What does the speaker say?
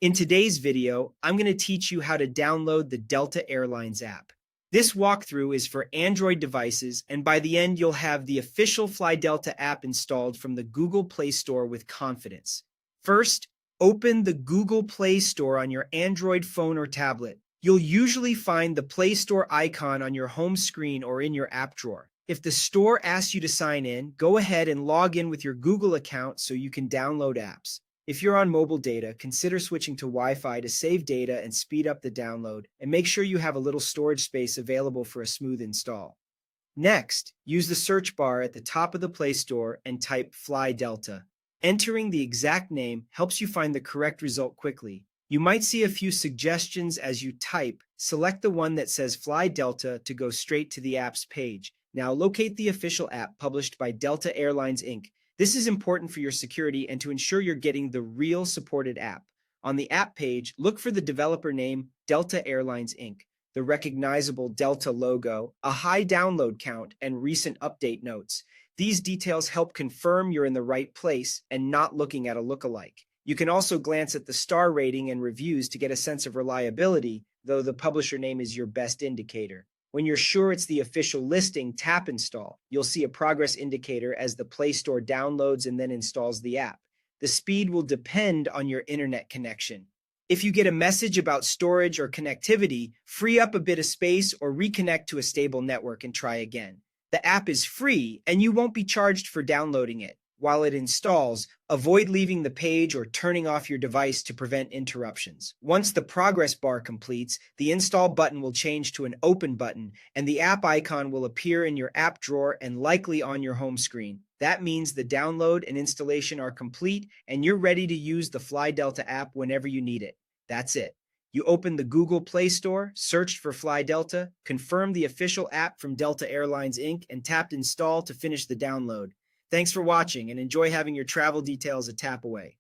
In today's video, I'm going to teach you how to download the Delta Airlines app. This walkthrough is for Android devices, and by the end, you'll have the official Fly Delta app installed from the Google Play Store with confidence. First, open the Google Play Store on your Android phone or tablet. You'll usually find the Play Store icon on your home screen or in your app drawer. If the store asks you to sign in, go ahead and log in with your Google account so you can download apps. If you're on mobile data, consider switching to Wi-Fi to save data and speed up the download, and make sure you have a little storage space available for a smooth install. Next, use the search bar at the top of the Play Store and type Fly Delta. Entering the exact name helps you find the correct result quickly. You might see a few suggestions as you type. Select the one that says Fly Delta to go straight to the app's page. Now locate the official app published by Delta Airlines Inc. This is important for your security and to ensure you're getting the real supported app. On the app page, look for the developer name Delta Airlines Inc., the recognizable Delta logo, a high download count, and recent update notes. These details help confirm you're in the right place and not looking at a lookalike. You can also glance at the star rating and reviews to get a sense of reliability, though the publisher name is your best indicator. When you're sure it's the official listing, tap Install. You'll see a progress indicator as the Play Store downloads and then installs the app. The speed will depend on your internet connection. If you get a message about storage or connectivity, free up a bit of space or reconnect to a stable network and try again. The app is free and you won't be charged for downloading it. While it installs, avoid leaving the page or turning off your device to prevent interruptions. Once the progress bar completes, the install button will change to an open button, and the app icon will appear in your app drawer and likely on your home screen. That means the download and installation are complete, and you're ready to use the Fly Delta app whenever you need it. That's it. You open the Google Play Store, searched for Fly Delta, confirmed the official app from Delta Airlines Inc., and tapped Install to finish the download. Thanks for watching and enjoy having your travel details a tap away.